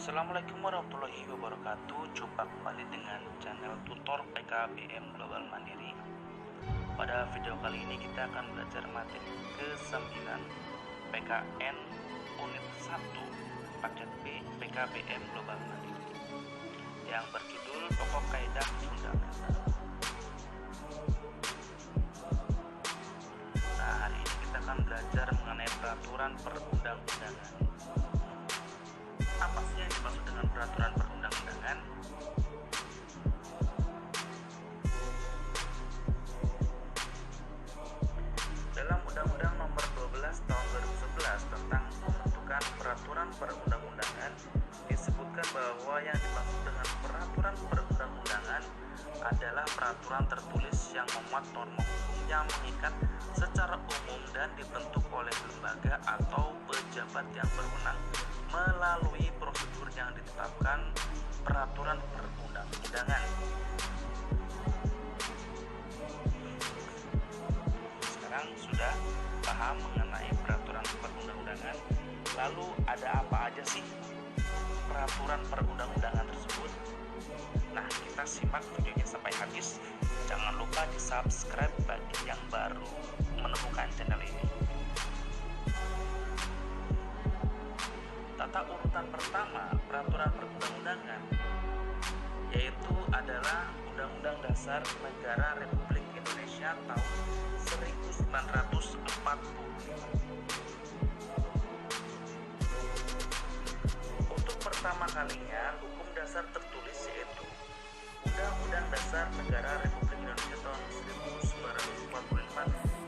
Assalamualaikum warahmatullahi wabarakatuh. Jumpa kembali dengan channel tutor PKBM Global Mandiri. Pada video kali ini kita akan belajar materi ke-9 PKN Unit 1 Paket B PKBM Global Mandiri yang berjudul Pokok Kaidah Fundamental. Nah, hari ini kita akan belajar mengenai peraturan perundang-undangan. Apa sih yang dimaksud dengan peraturan perundang-undangan? Dalam Undang-Undang Nomor 12 Tahun 2011 tentang pembentukan peraturan perundang-undangan disebutkan bahwa yang dimaksud dengan peraturan perundang-undangan adalah peraturan tertulis yang memuat norma hukum yang mengikat secara umum dan dibentuk oleh lembaga atau pejabat yang berwenang melalui prosedur yang ditetapkan peraturan perundang-undangan. Sekarang sudah paham mengenai peraturan perundang-undangan. Lalu ada apa aja sih peraturan perundang-undangan tersebut? Nah, kita simak videonya sampai habis. Jangan lupa di subscribe bagi yang baru menemukan channel ini. Tata urutan pertama peraturan perundang-undangan yaitu adalah Undang-Undang Dasar Negara Republik Indonesia tahun 1945. Untuk pertama kalinya hukum dasar tertulis yaitu Undang-Undang Dasar Negara Republik Indonesia tahun 1945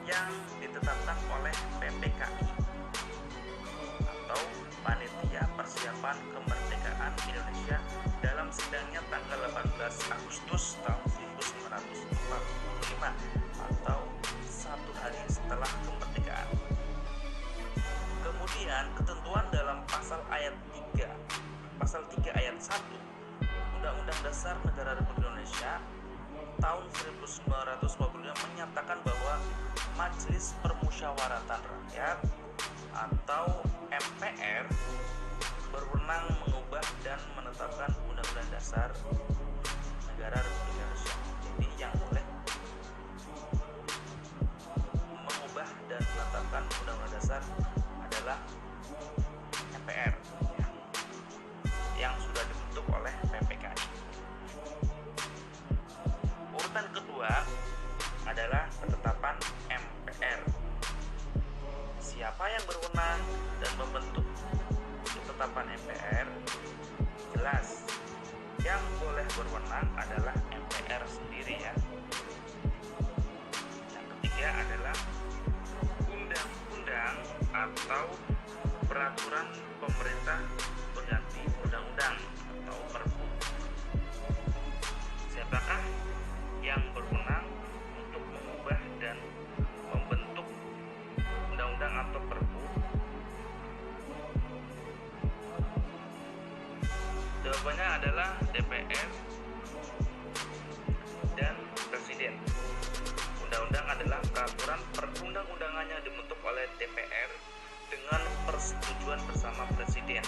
yang ditetapkan oleh PPKI atau Panitia Persiapan Kemerdekaan Indonesia dalam sidangnya tanggal 18 Agustus tahun 1945 atau satu hari setelah kemerdekaan. Kemudian ketentuan dalam pasal 3 ayat 1 Undang-Undang Dasar Negara Republik Indonesia tahun 1945 menyatakan bahwa Majelis Permusyawaratan Rakyat atau MPR berwenang mengubah dan menetapkan Undang-Undang Dasar Negara Republik Indonesia. Jadi yang boleh mengubah dan menetapkan Undang-Undang Dasar adalah MPR yang sudah dibentuk oleh PPKI. Urutan kedua adalah ketetapan MPR. Siapa yang berwenang dan membentuk ketetapan MPR? Jelas, yang boleh berwenang adalah MPR sendiri ya. Yang ketiga adalah undang-undang atau peraturan pemerintah pengganti undang-undang atau Perpu. Siapakah yang berwenang untuk mengubah dan membentuk undang-undang atau Perpu? Jawabannya adalah DPR dan Presiden. Undang-undang adalah peraturan perundang-undangannya dibentuk oleh DPR dengan persetujuan bersama Presiden.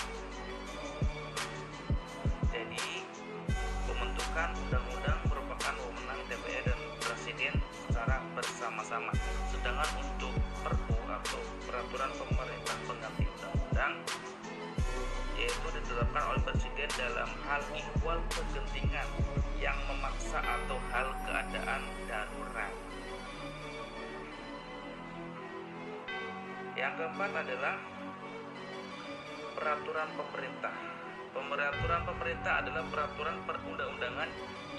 Jadi, pembentukan undang-undang merupakan wewenang DPR dan Presiden secara bersama-sama. Sedangkan untuk Perpu atau peraturan pemerintah pengganti undang-undang yaitu ditetapkan oleh Presiden dalam hal ihwal kegentingan yang memaksa atau hal keadaan darurat. Yang keempat adalah peraturan pemerintah. Peraturan pemerintah adalah peraturan perundang-undangan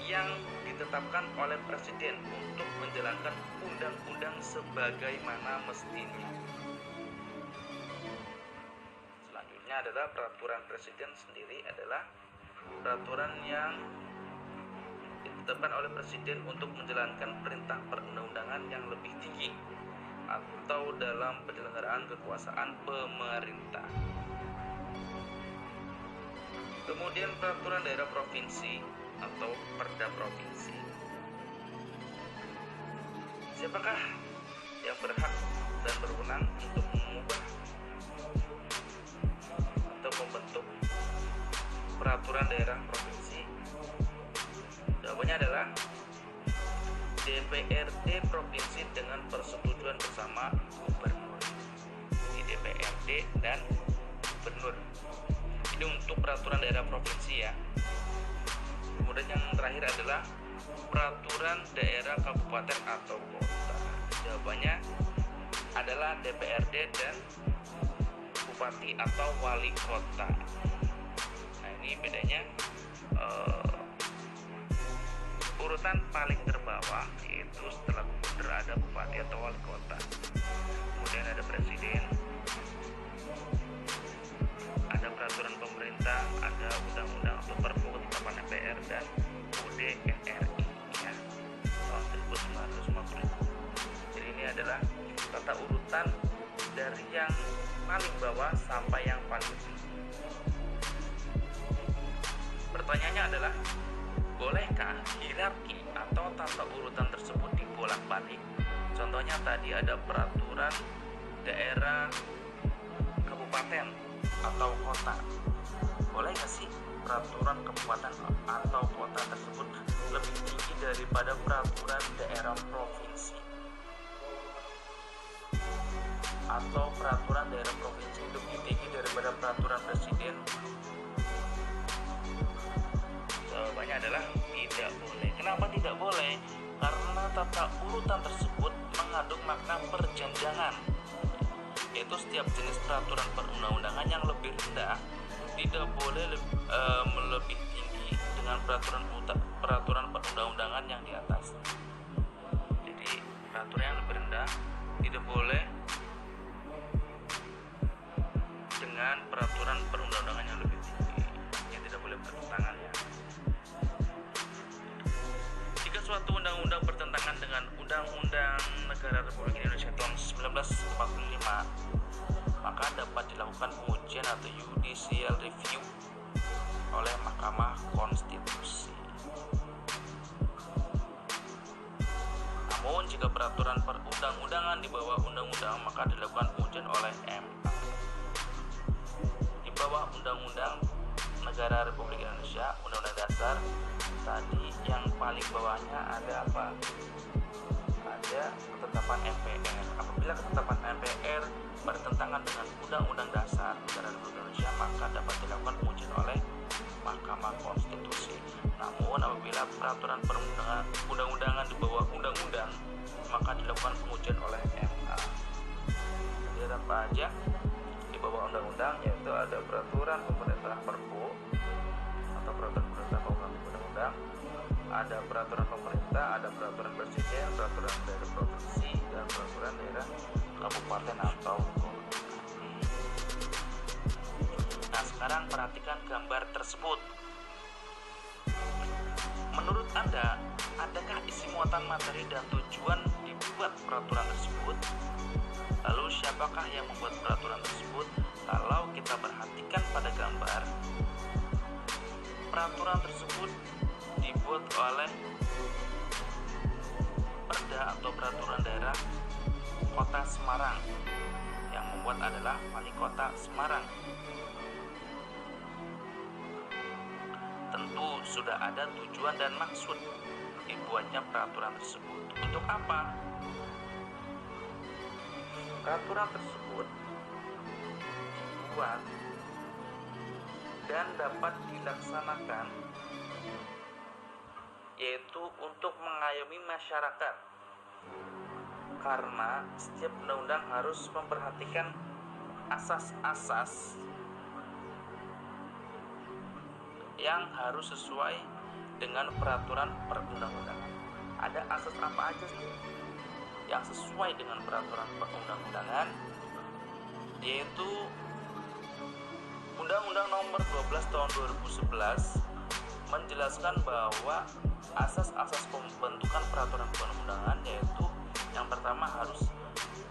yang ditetapkan oleh Presiden untuk menjalankan undang-undang sebagaimana mestinya. Selanjutnya adalah peraturan Presiden sendiri adalah peraturan yang ditetapkan oleh Presiden untuk menjalankan perintah perundang-undangan yang lebih tinggi atau dalam penyelenggaraan kekuasaan pemerintah. Kemudian peraturan daerah provinsi atau Perda provinsi. Siapakah yang berhak dan berwenang untuk mengubah atau membentuk peraturan daerah provinsi? Jawabannya adalah DPRD provinsi dengan persetujuan bersama gubernur. Di DPRD dan gubernur. Ini untuk peraturan daerah provinsi ya. Kemudian yang terakhir adalah peraturan daerah kabupaten atau kota. Jawabannya adalah DPRD dan bupati atau wali kota. Nah, ini bedanya urutan paling terbawah yaitu setelah gubernur ada bupati atau wali kota. Kemudian ada presiden, ada peraturan pemerintah, ada undang-undang atau perpu ketetapan MPR dan UUD NRI ya, tahun 1950. Jadi ini adalah tata urutan dari yang paling bawah sampai yang paling tinggi. Pertanyaannya adalah, bolehkah hierarki atau tata urutan tersebut dibolak-balik? Contohnya tadi ada peraturan daerah kabupaten atau kota. Boleh nggak sih peraturan kabupaten atau kota tersebut lebih tinggi daripada peraturan daerah provinsi? Atau peraturan daerah provinsi lebih tinggi daripada peraturan presiden? Jawabannya adalah tidak boleh. Kenapa tidak boleh? Karena tata urutan tersebut mengandung makna perjanjangan, yaitu setiap jenis peraturan perundang-undangan yang lebih rendah tidak boleh lebih tinggi dengan peraturan perundang-undangan yang di atas. Jadi peraturan yang lebih rendah tidak boleh dengan peraturan perundang-undangan yang lebih tinggi, yang tidak boleh bertentangan ya. Jika suatu undang-undang bertentangan dengan Undang-Undang Negara Republik Indonesia tahun 1945, maka dapat dilakukan pengujian atau judicial review oleh Mahkamah Konstitusi. Namun jika peraturan perundang-undangan di bawah undang-undang, maka dilakukan pengujian oleh MA. Di bawah Undang-Undang Negara Republik Indonesia, Undang-Undang Dasar, tadi yang paling bawahnya ada apa? Ada ketetapan MPR. Apabila ketetapan MPR bertentangan dengan Undang-Undang Dasar Negara Republik Indonesia, maka dapat dilakukan pengujian oleh Mahkamah Konstitusi. Namun apabila peraturan perundang-undangan di bawah undang-undang, maka dilakukan pengujian oleh MA. Jadi apa aja di bawah undang-undang? Yaitu ada peraturan pemerintah perpu atau peraturan pemerintah undang-undang, ada peraturan pemerintah, ada peraturan presiden, peraturan daerah provinsi, dan peraturan daerah kabupaten atau kota. Nah, sekarang perhatikan gambar tersebut. Menurut Anda, adakah isi muatan materi dan tujuan dibuat peraturan tersebut? Lalu siapakah yang membuat peraturan tersebut? Kalau kita perhatikan pada gambar, peraturan tersebut dibuat oleh Perda atau Peraturan Daerah Kota Semarang. Yang membuat adalah Wali Kota Semarang. Tentu sudah ada tujuan dan maksud dibuatnya peraturan tersebut. Untuk apa? Peraturan tersebut dibuat dan dapat dilaksanakan, yaitu untuk mengayomi masyarakat, karena setiap undang-undang harus memperhatikan asas-asas yang harus sesuai dengan peraturan perundang-undangan. Ada asas apa aja sih yang sesuai dengan peraturan perundang-undangan? Yaitu Undang-Undang Nomor 12 Tahun 2011 menjelaskan bahwa asas-asas pembentukan peraturan perundang-undangan, yaitu yang pertama harus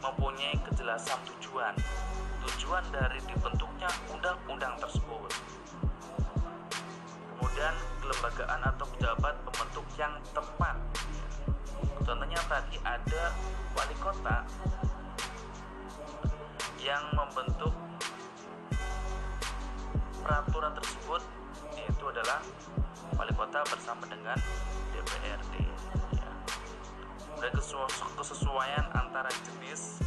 mempunyai kejelasan tujuan dari dibentuknya undang-undang tersebut. Kemudian kelembagaan atau pejabat pembentuk yang tepat. Contohnya tadi ada wali kota yang membentuk peraturan tersebut, yaitu DPRD ya. Dan kesesuaian antara jenis,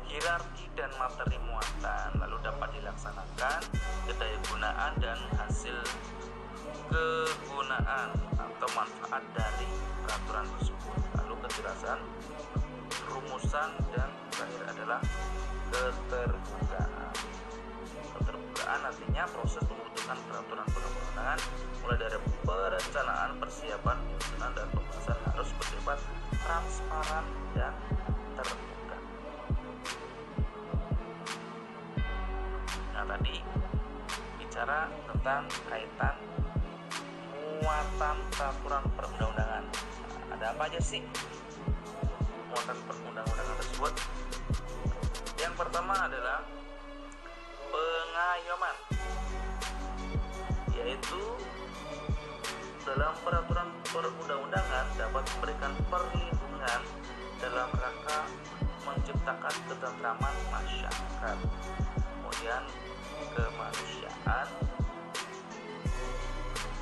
hierarki dan materi muatan, lalu dapat dilaksanakan kedayagunaan dan hasil kegunaan atau manfaat dari peraturan tersebut. Lalu kejelasan rumusan dan terakhir adalah keterbukaan. Keterbukaan artinya proses pembentukan peraturan perundang-undangan mulai dari perencanaan, persiapan, penyusunan dan pembahasan harus bersifat transparan dan terbuka. Nah, tadi bicara tentang kaitan muatan peraturan perundang-undangan. Ada apa aja sih muatan perundang-undangan tersebut? Yang pertama adalah pengayoman, yaitu dalam peraturan perundang-undangan dapat memberikan perlindungan dalam rangka menciptakan ketentraman masyarakat, kemudian kemanusiaan,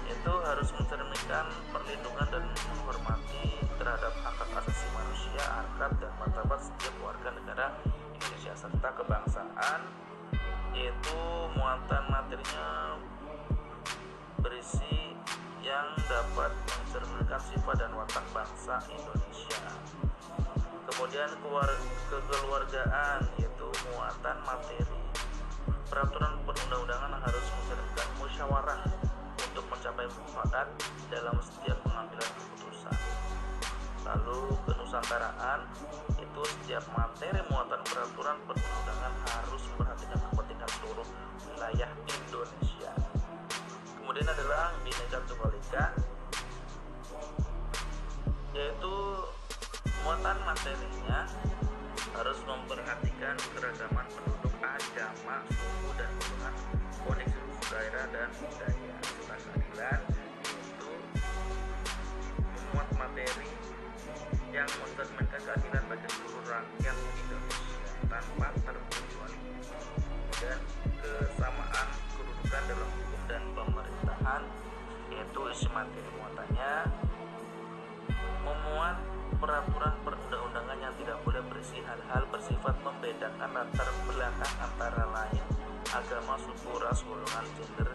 itu harus mencerminkan perlindungan dan menghormati terhadap hak asasi manusia, harkat dan martabat setiap warga negara Indonesia serta kebangsaan, yaitu muatan materinya berisi yang dapat mencerminkan sifat dan watak bangsa Indonesia. Kemudian kekeluargaan, yaitu muatan materi peraturan perundang-undangan harus mencerminkan musyawarah untuk mencapai mufakat dalam setiap pengambilan keputusan. Lalu kenusantaraan, itu setiap materi muatan peraturan perundang-undangan harus memperhatikan kepentingan seluruh wilayah Indonesia. Kemudian adalah Bhinneka Tunggal Ika, yaitu muatan materinya harus memperhatikan keragaman penduduk, agama, suku dan golongan, kondisi daerah dan budaya. Serta keadilan, yaitu memuat materi yang mencerminkan keadilan bagi seluruh rakyat Indonesia tanpa terkecuali, dan kesamaan kedudukan dalam hukum dan pemerintahan, yaitu isi materi muatannya memuat peraturan perundang-undangan yang tidak boleh berisi hal-hal bersifat membedakan latar belakang antara lain agama, suku, ras, golongan, gender,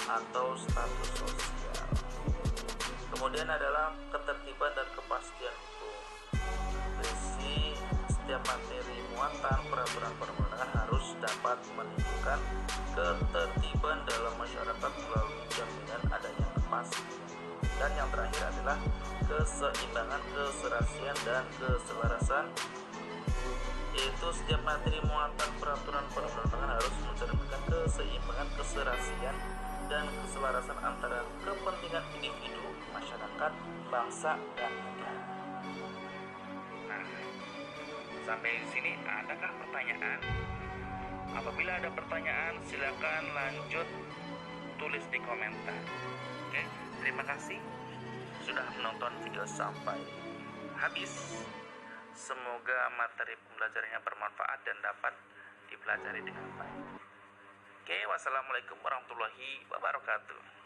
atau status sosial. Kemudian adalah ketertiban dan kepastian hukum. Berisi setiap materi muatan peraturan perundang-undangan harus dapat menimbulkan ketertiban dalam masyarakat melalui jaminan adanya kepastian. Dan yang terakhir adalah keseimbangan, keserasian, dan keselarasan, yaitu setiap materi muatan peraturan perundang-undangan harus mencerminkan keseimbangan, keserasian, dan keselarasan antara kepentingan individu, masyarakat, bangsa, dan negara. Nah, sampai di sini adakah pertanyaan? Apabila ada pertanyaan, silakan lanjut tulis di komentar. Oke, terima kasih sudah menonton video sampai habis. Semoga materi pembelajarannya bermanfaat dan dapat dipelajari dengan baik. Oke, wassalamualaikum warahmatullahi wabarakatuh.